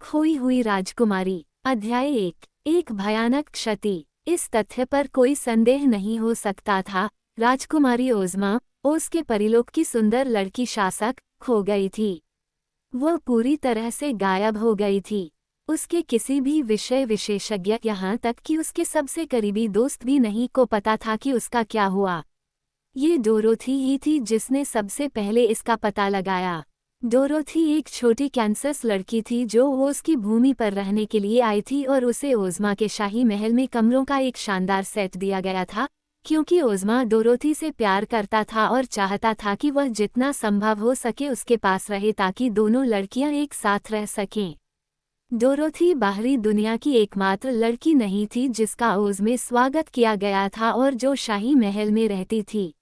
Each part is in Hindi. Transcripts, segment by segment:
खोई हुई राजकुमारी। अध्याय एक भयानक क्षति। इस तथ्य पर कोई संदेह नहीं हो सकता था, राजकुमारी ओज़मा, ओज़ के परीलोक की सुंदर लड़की शासक, खो गई थी। वह पूरी तरह से गायब हो गई थी। उसके किसी भी विषय विशेषज्ञ, यहाँ तक कि उसके सबसे करीबी दोस्त भी नहीं को पता था कि उसका क्या हुआ। ये डोरोथी ही थी जिसने सबसे पहले इसका पता लगाया। डोरोथी एक छोटी कैंसस लड़की थी जो ओज़ की भूमि पर रहने के लिए आई थी और उसे ओज़मा के शाही महल में कमरों का एक शानदार सेट दिया गया था, क्योंकि ओज़मा डोरोथी से प्यार करता था और चाहता था कि वह जितना संभव हो सके उसके पास रहे ताकि दोनों लड़कियां एक साथ रह सकें। डोरोथी बाहरी दुनिया की एकमात्र लड़की नहीं थी जिसका ओज़ में स्वागत किया गया था और जो शाही महल में रहती थी।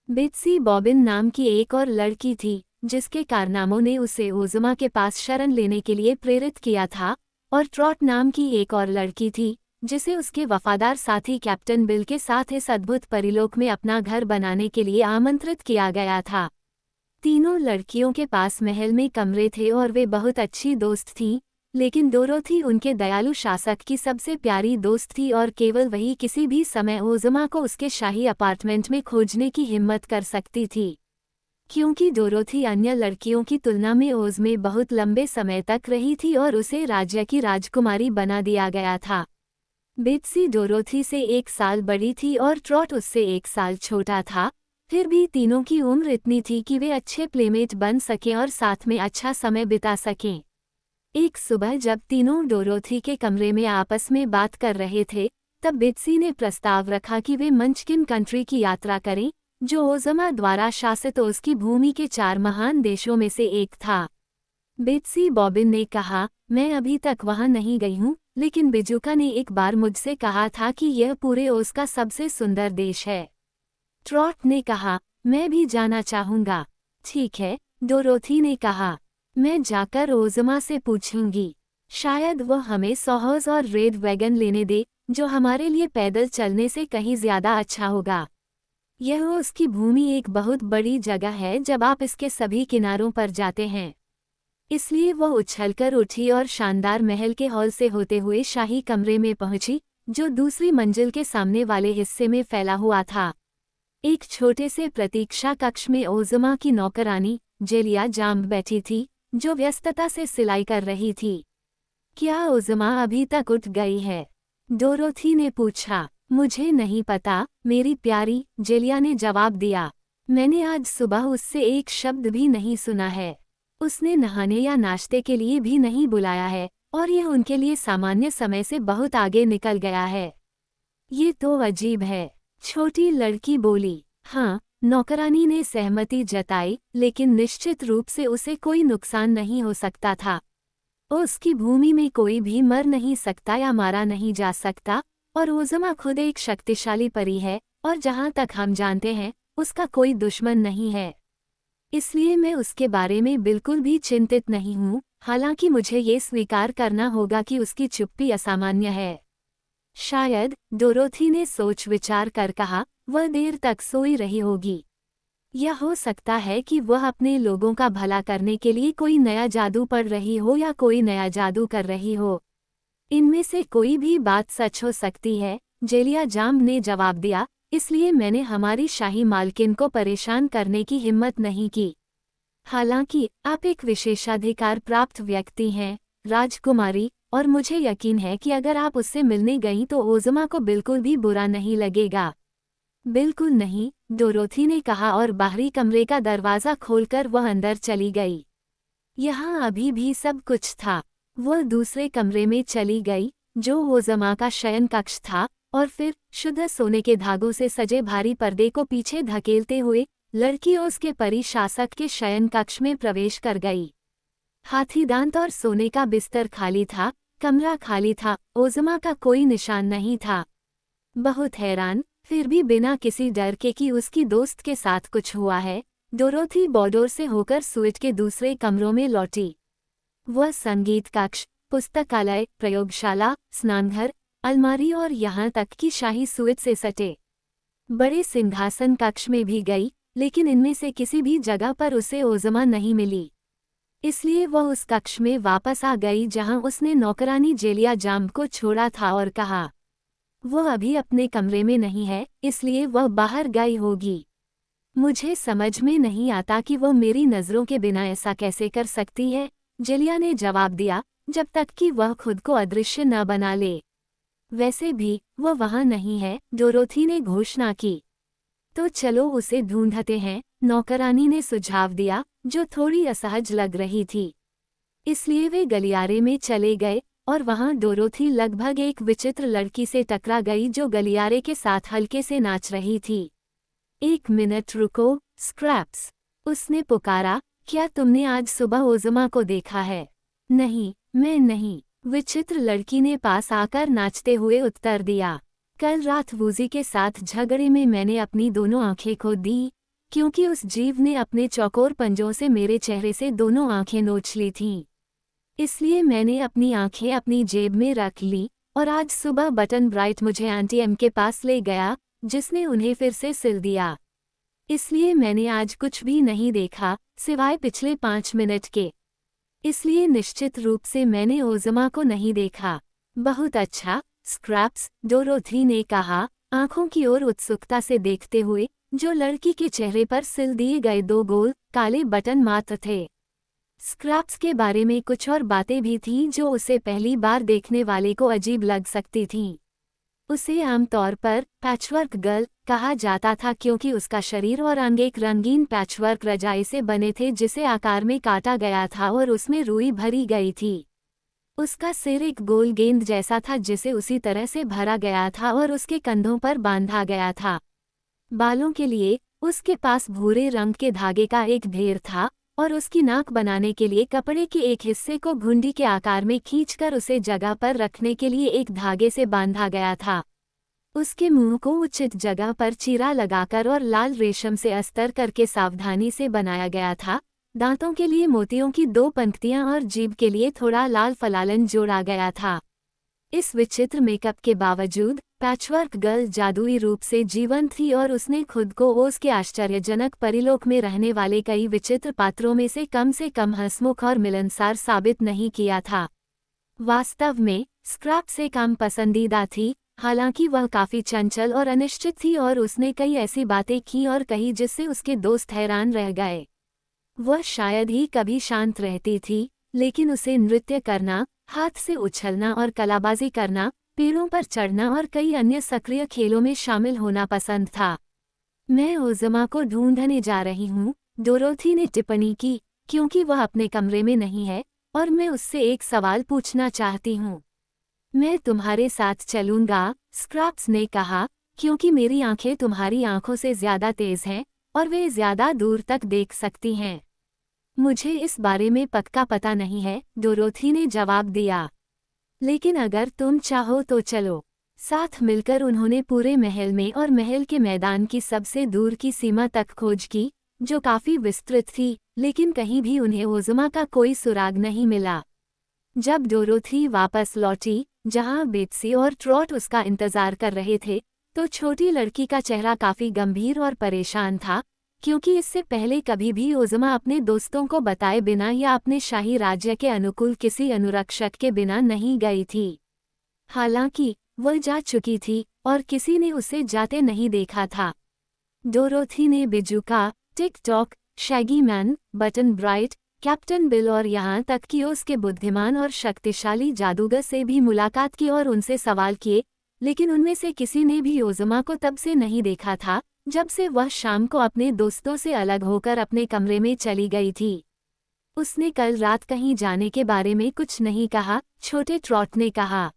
बिट्सी बॉबिन नाम की एक और लड़की थी, जिसके कारनामों ने उसे ओज़मा के पास शरण लेने के लिए प्रेरित किया था, और ट्रॉट नाम की एक और लड़की थी, जिसे उसके वफादार साथी कैप्टन बिल के साथ इस अद्भुत परिलोक में अपना घर बनाने के लिए आमंत्रित किया गया था। तीनों लड़कियों के पास महल में कमरे थे और वे बहुत अच्छी दोस्त थीं, लेकिन डोरोथी उनके दयालु शासक की सबसे प्यारी दोस्त थी और केवल वही किसी भी समय ओज़मा को उसके शाही अपार्टमेंट में खोजने की हिम्मत कर सकती थी। क्योंकि डोरोथी अन्य लड़कियों की तुलना में ओज़ में बहुत लंबे समय तक रही थी और उसे राज्य की राजकुमारी बना दिया गया था। बिट्सी डोरोथी से 1 साल बड़ी थी और ट्रॉट उससे 1 साल छोटा था, फिर भी तीनों की उम्र इतनी थी कि वे अच्छे प्लेमेट बन सकें और साथ में अच्छा समय बिता सकें। एक सुबह जब तीनों डोरोथी के कमरे में आपस में बात कर रहे थे, तब बिट्सी ने प्रस्ताव रखा कि वे मंचकिन कंट्री की यात्रा करें, जो ओज़मा द्वारा शासित ओज़ की भूमि के 4 महान देशों में से एक था। बिट्सी बॉबिन ने कहा, मैं अभी तक वहां नहीं गई हूं, लेकिन बिजुका ने एक बार मुझसे कहा था कि यह पूरे ओज़ का सबसे सुंदर देश है। ट्रॉट ने कहा, मैं भी जाना चाहूंगा। ठीक है, डोरोथी ने कहा, मैं जाकर ओज़मा से पूछूंगी। शायद वह हमें सॉहर्स और रेड वैगन लेने दे, जो हमारे लिए पैदल चलने से कहीं ज्यादा अच्छा होगा। यह ओज़ की भूमि एक बहुत बड़ी जगह है जब आप इसके सभी किनारों पर जाते हैं। इसलिए वह उछलकर उठी और शानदार महल के हॉल से होते हुए शाही कमरे में पहुंची, जो दूसरी मंजिल के सामने वाले हिस्से में फैला हुआ था। एक छोटे से प्रतीक्षा कक्ष में ओज़मा की नौकरानी जेलिया जाम्ब बैठी थी, जो व्यस्तता से सिलाई कर रही थी। क्या ओज़मा अभी तक उठ गई है? डोरोथी ने पूछा। मुझे नहीं पता, मेरी प्यारी, जेलिया ने जवाब दिया। मैंने आज सुबह उससे एक शब्द भी नहीं सुना है। उसने नहाने या नाश्ते के लिए भी नहीं बुलाया है, और यह उनके लिए सामान्य समय से बहुत आगे निकल गया है। ये तो अजीब है, छोटी लड़की बोली। हाँ, नौकरानी ने सहमति जताई, लेकिन निश्चित रूप से उसे कोई नुकसान नहीं हो सकता था। उसकी भूमि में कोई भी मर नहीं सकता या मारा नहीं जा सकता, और ओज़मा खुद एक शक्तिशाली परी है, और जहाँ तक हम जानते हैं, उसका कोई दुश्मन नहीं है। इसलिए मैं उसके बारे में बिल्कुल भी चिंतित नहीं हूँ, हालांकि मुझे ये स्वीकार करना होगा कि उसकी चुप्पी असामान्य है। शायद, डोरोथी ने सोच विचार कर कहा, वह देर तक सोई रही होगी। यह हो सकता है कि वह अपने लोगों का भला करने के लिए कोई नया जादू पढ़ रही हो या कोई नया जादू कर रही हो। इनमें से कोई भी बात सच हो सकती है, जेलिया जाम्ब ने जवाब दिया, इसलिए मैंने हमारी शाही मालकिन को परेशान करने की हिम्मत नहीं की। हालांकि, आप एक विशेषाधिकार प्राप्त व्यक्ति हैं, राजकुमारी, और मुझे यकीन है कि अगर आप उससे मिलने गईं तो ओज़मा को बिल्कुल भी बुरा नहीं लगेगा। बिल्कुल नहीं, डोरोथी ने कहा और बाहरी कमरे का दरवाज़ा खोलकर वह अंदर चली गई। यहाँ अभी भी सब कुछ था। वह दूसरे कमरे में चली गई, जो ओज़मा का शयन कक्ष था, और फिर, शुद्ध सोने के धागों से सजे भारी पर्दे को पीछे धकेलते हुए, लड़की उसके परी शासक के शयन कक्ष में प्रवेश कर गई। हाथीदांत और सोने का बिस्तर खाली था, कमरा खाली था, ओज़मा का कोई निशान नहीं था। बहुत हैरान, फिर भी बिना किसी डर के कि उसकी दोस्त के साथ कुछ हुआ है, डोरोथी बॉर्डोर से होकर स्वीट के दूसरे कमरों में लौटी। वह संगीत कक्ष, पुस्तकालय, प्रयोगशाला, स्नानघर, अलमारी और यहाँ तक कि शाही स्वीट से सटे बड़े सिंहासन कक्ष में भी गई, लेकिन इनमें से किसी भी जगह पर उसे ओज़मा नहीं मिली। इसलिए वह उस कक्ष में वापस आ गई जहां उसने नौकरानी जेलिया जाम्ब को छोड़ा था और कहा वह अभी अपने कमरे में नहीं है, इसलिए वह बाहर गई होगी। मुझे समझ में नहीं आता कि वह मेरी नज़रों के बिना ऐसा कैसे कर सकती है, जेलिया ने जवाब दिया, जब तक कि वह खुद को अदृश्य न बना ले। वैसे भी वह वहां नहीं है, डोरोथी ने घोषणा की। तो चलो उसे ढूंढते हैं, नौकरानी ने सुझाव दिया, जो थोड़ी असहज लग रही थी। इसलिए वे गलियारे में चले गए और वहां डोरोथी लगभग एक विचित्र लड़की से टकरा गई जो गलियारे के साथ हल्के से नाच रही थी। 1 मिनट रुको, स्क्रैप्स, उसने पुकारा, क्या तुमने आज सुबह ओज़मा को देखा है? नहीं, मैं नहीं, विचित्र लड़की ने पास आकर नाचते हुए उत्तर दिया। कल रात वूजी के साथ झगड़े में मैंने अपनी दोनों आंखें खो दी, क्योंकि उस जीव ने अपने चौकोर पंजों से मेरे चेहरे से दोनों आंखें नोच ली थीं। इसलिए मैंने अपनी आंखें अपनी जेब में रख ली और आज सुबह बटन ब्राइट मुझे आंटी एम के पास ले गया, जिसने उन्हें फिर से सिल दिया। इसलिए मैंने आज कुछ भी नहीं देखा, सिवाय पिछले 5 मिनट के। इसलिए निश्चित रूप से मैंने ओज़मा को नहीं देखा। बहुत अच्छा, स्क्रैप्स, डोरोथी ने कहा, आंखों की ओर उत्सुकता से देखते हुए, जो लड़की के चेहरे पर सिल दिए गए 2 गोल, काले बटन मात्र थे। स्क्रैप्स के बारे में कुछ और बातें भी थीं जो उसे पहली बार देखने वाले को अजीब लग सकती थीं। उसे आमतौर पर पैचवर्क गर्ल कहा जाता था क्योंकि उसका शरीर और अंग एक रंगीन पैचवर्क रजाई से बने थे जिसे आकार में काटा गया था और उसमें रुई भरी गई थी। उसका सिर एक गोल गेंद जैसा था जिसे उसी तरह से भरा गया था और उसके कंधों पर बांधा गया था। बालों के लिए उसके पास भूरे रंग के धागे का एक ढेर था और उसकी नाक बनाने के लिए कपड़े के एक हिस्से को घुंडी के आकार में खींचकर उसे जगह पर रखने के लिए एक धागे से बांधा गया था। उसके मुंह को उचित जगह पर चीरा लगाकर और लाल रेशम से अस्तर करके सावधानी से बनाया गया था। दांतों के लिए मोतियों की 2 पंक्तियां और जीभ के लिए थोड़ा लाल फलालन जोड़ा गया था। इस विचित्र मेकअप के बावजूद पैचवर्क गर्ल जादुई रूप से जीवंत थी और उसने खुद को ओज के आश्चर्यजनक परिलोक में रहने वाले कई विचित्र पात्रों में से कम हंसमुख और मिलनसार साबित नहीं किया था। वास्तव में स्क्रैप्स एक आम पसंदीदा थी, हालांकि वह काफी चंचल और अनिश्चित थी और उसने कई ऐसी बातें की और कही जिससे उसके दोस्त हैरान रह गए। वह शायद ही कभी शांत रहती थी, लेकिन उसे नृत्य करना, हाथ से उछलना और कलाबाजी करना, पेड़ों पर चढ़ना और कई अन्य सक्रिय खेलों में शामिल होना पसंद था। मैं ओज़मा को ढूंढने जा रही हूँ, डोरोथी ने टिप्पणी की, क्योंकि वह अपने कमरे में नहीं है और मैं उससे एक सवाल पूछना चाहती हूँ। मैं तुम्हारे साथ चलूंगा, स्क्रैप्स ने कहा, क्योंकि मेरी आंखें तुम्हारी आंखों से ज्यादा तेज हैं और वे ज्यादा दूर तक देख सकती हैं। मुझे इस बारे में पक्का पता नहीं है, डोरोथी ने जवाब दिया। लेकिन अगर तुम चाहो तो चलो। साथ मिलकर उन्होंने पूरे महल में और महल के मैदान की सबसे दूर की सीमा तक खोज की, जो काफी विस्तृत थी, लेकिन कहीं भी उन्हें ओज़मा का कोई सुराग नहीं मिला। जब डोरोथी वापस लौटी, जहां बेत्सी और ट्रॉट उसका इंतजार कर रहे थे, तो छोटी लड़की का चेहरा काफी गंभीर और परेशान था, क्योंकि इससे पहले कभी भी ओज़मा अपने दोस्तों को बताए बिना या अपने शाही राज्य के अनुकूल किसी अनुरक्षक के बिना नहीं गई थी। हालांकि वह जा चुकी थी और किसी ने उसे जाते नहीं देखा था। डोरोथी ने बिजुका, Tik Tok, Shaggy Man, Button Bright, Captain Bill और यहाँ तक कि उसके बुद्धिमान और शक्तिशाली जादूगर से भी मुलाकात की और उनसे सवाल किए, लेकिन उनमें से किसी ने भी ओज़मा को तब से नहीं देखा था जब से वह शाम को अपने दोस्तों से अलग होकर अपने कमरे में चली गई थी। उसने कल रात कहीं जाने के बारे में कुछ नहीं कहा, छोटे ट्रॉट ने कहा।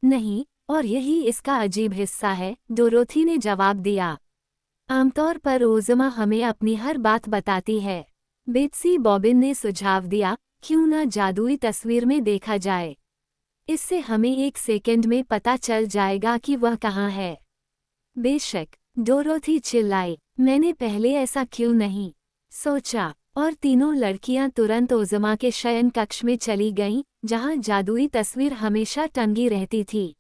नहीं, और यही इसका अजीब हिस्सा है, डोरोथी ने जवाब दिया। आमतौर पर ओज़मा हमें अपनी हर बात बताती है। बेत्सी बॉबिन ने सुझाव दिया, क्यों न जादुई तस्वीर में देखा जाए। इससे हमें 1 सेकंड में पता चल जाएगा कि वह कहाँ है। बेशक, डोरोथी चिल्लाई, मैंने पहले ऐसा क्यों नहीं सोचा। और तीनों लड़कियां तुरंत ओज़मा के शयन कक्ष में चली गईं, जहां जादुई तस्वीर हमेशा टंगी रहती थी।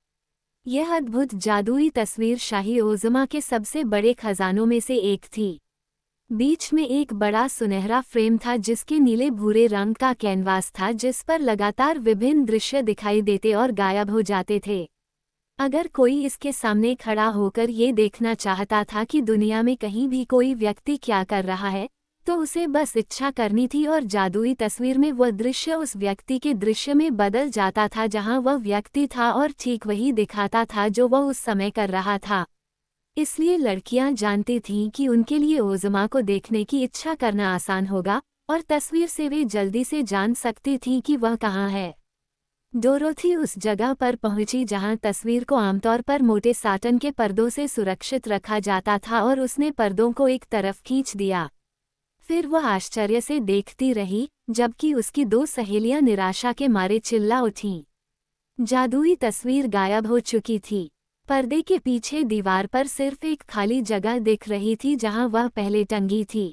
यह अद्भुत जादुई तस्वीर शाही ओज़मा के सबसे बड़े खजानों में से एक थी। बीच में एक बड़ा सुनहरा फ्रेम था जिसके नीले भूरे रंग का कैनवास था जिस पर लगातार विभिन्न दृश्य दिखाई देते और गायब हो जाते थे। अगर कोई इसके सामने खड़ा होकर ये देखना चाहता था कि दुनिया में कहीं भी कोई व्यक्ति क्या कर रहा है, तो उसे बस इच्छा करनी थी और जादुई तस्वीर में वह दृश्य उस व्यक्ति के दृश्य में बदल जाता था जहां वह व्यक्ति था और ठीक वही दिखाता था जो वह उस समय कर रहा था। इसलिए लड़कियां जानती थीं कि उनके लिए ओज़मा को देखने की इच्छा करना आसान होगा, और तस्वीर से वे जल्दी से जान सकती थीं कि वह कहाँ है। डोरोथी उस जगह पर पहुंची जहां तस्वीर को आमतौर पर मोटे साटन के पर्दों से सुरक्षित रखा जाता था और उसने पर्दों को एक तरफ खींच दिया। फिर वह आश्चर्य से देखती रही, जबकि उसकी दो सहेलियां निराशा के मारे चिल्ला उठीं। जादुई तस्वीर गायब हो चुकी थी। पर्दे के पीछे दीवार पर सिर्फ एक खाली जगह दिख रही थी जहां वह पहले टंगी थी।